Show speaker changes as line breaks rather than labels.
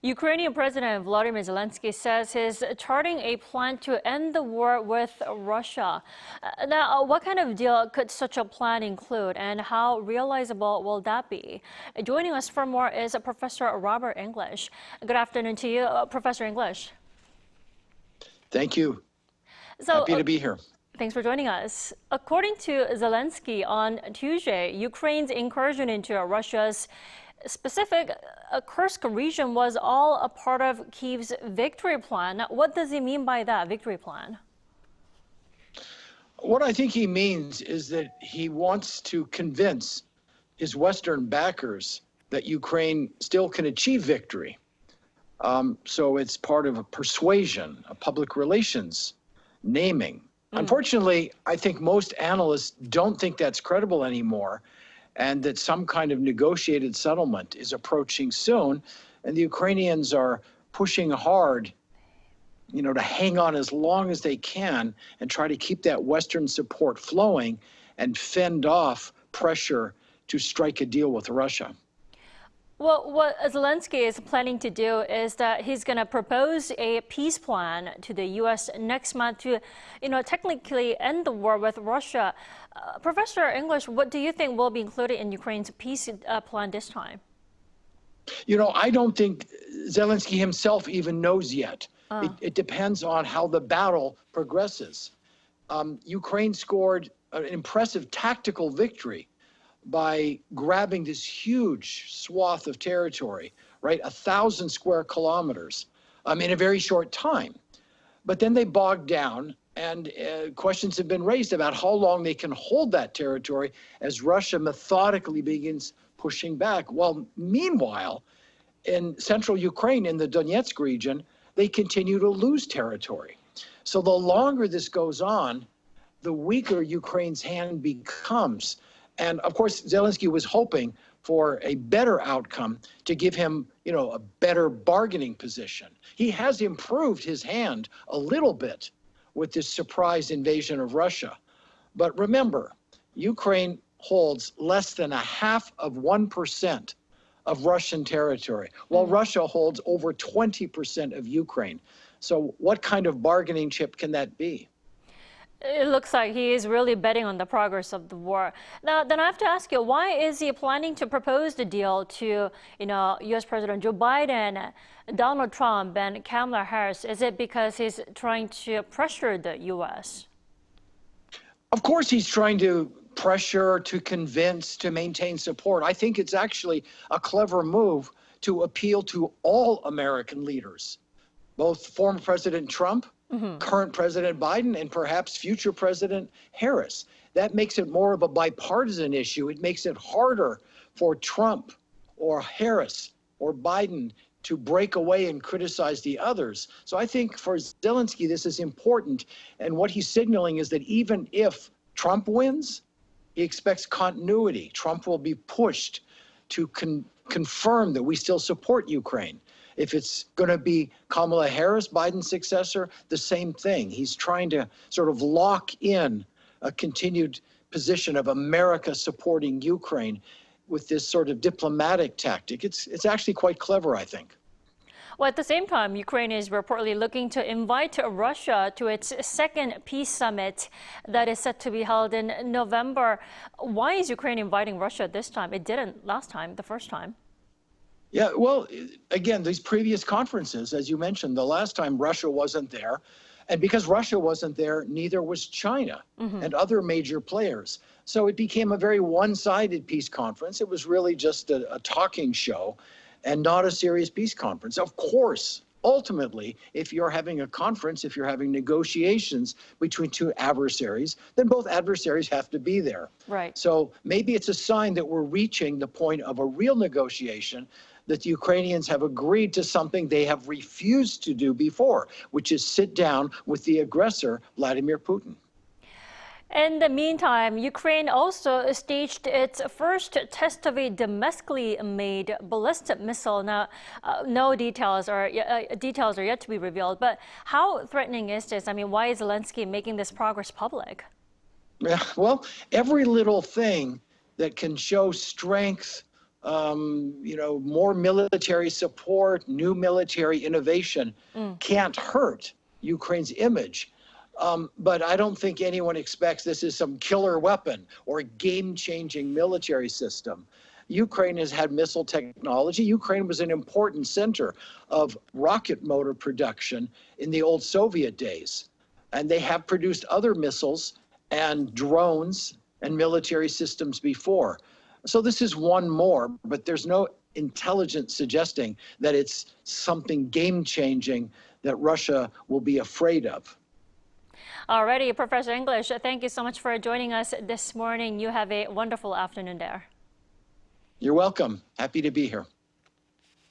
Ukrainian President Volodymyr Zelenskyy says he's charting a plan to end the war with Russia. Now, what kind of deal could such a plan include, and how realizable will that be? Joining us for more is Professor Robert English. Good afternoon to you, Professor English.
Thank you. Happy to be here.
Thanks for joining us. According to Zelenskyy on Tuesday, Ukraine's incursion into Russia's specific Kursk region was all a part of Kyiv's victory plan. What does he mean by that victory plan?
What I think he means is that he wants to convince his Western backers that Ukraine still can achieve victory. So it's part of a persuasion, a public relations naming. Unfortunately, I think most analysts don't think that's credible anymore, and that some kind of negotiated settlement is approaching soon. And the Ukrainians are pushing hard, to hang on as long as they can and try to keep that Western support flowing and fend off pressure to strike a deal with Russia.
Well, what Zelenskyy is planning to do is that he's going to propose a peace plan to the U.S. next month to, technically end the war with Russia. Professor English, what do you think will be included in Ukraine's peace plan this time?
I don't think Zelenskyy himself even knows yet. It depends on how the battle progresses. Ukraine scored an impressive tactical victory by grabbing this huge swath of territory, right? 1,000 square kilometers in a very short time. But then they bogged down, and questions have been raised about how long they can hold that territory as Russia methodically begins pushing back. Well, meanwhile, in central Ukraine, in the Donetsk region, they continue to lose territory. So the longer this goes on, the weaker Ukraine's hand becomes. And of course, Zelenskyy was hoping for a better outcome to give him, a better bargaining position. He has improved his hand a little bit with this surprise invasion of Russia. But remember, Ukraine holds less than 0.5% of Russian territory, while Russia holds over 20% of Ukraine. So what kind of bargaining chip can that be?
It looks like he is really betting on the progress of the war. Now, then I have to ask you, why is he planning to propose the deal to, U.S. President Joe Biden, Donald Trump, and Kamala Harris? Is it because he's trying to pressure the U.S.?
Of course, he's trying to pressure, to convince, to maintain support. I think it's actually a clever move to appeal to all American leaders, both former President Trump, current President Biden, and perhaps future President Harris. That makes it more of a bipartisan issue. It makes it harder for Trump or Harris or Biden to break away and criticize the others. So I think for Zelenskyy, this is important. And what he's signaling is that even if Trump wins, he expects continuity. Trump will be pushed to confirm that we still support Ukraine. If it's going to be Kamala Harris, Biden's successor, the same thing. He's trying to sort of lock in a continued position of America supporting Ukraine with this sort of diplomatic tactic. It's actually quite clever, I think.
Well, at the same time, Ukraine is reportedly looking to invite Russia to its second peace summit that is set to be held in November. Why is Ukraine inviting Russia this time? It didn't last time, the first time.
Yeah, well, again, these previous conferences, as you mentioned, the last time Russia wasn't there. And because Russia wasn't there, neither was China and other major players. So it became a very one-sided peace conference. It was really just a talking show and not a serious peace conference. Of course, ultimately, if you're having a conference, if you're having negotiations between two adversaries, then both adversaries have to be there.
Right.
So maybe it's a sign that we're reaching the point of a real negotiation, that the Ukrainians have agreed to something they have refused to do before, which is sit down with the aggressor, Vladimir Putin.
In the meantime, Ukraine also staged its first test of a domestically made ballistic missile. Now, no details are yet to be revealed, but how threatening is this? I mean, why is Zelenskyy making this progress public?
Yeah, well, every little thing that can show strength more military support, new military innovation can't hurt Ukraine's image. But I don't think anyone expects this is some killer weapon or game-changing military system. Ukraine has had missile technology. Ukraine was an important center of rocket motor production in the old Soviet days. And they have produced other missiles and drones and military systems before. So this is one more, but there's no intelligence suggesting that it's something game-changing that Russia will be afraid of.
Alrighty, Professor English, thank you so much for joining us this morning. You have a wonderful afternoon there.
You're welcome. Happy to be here.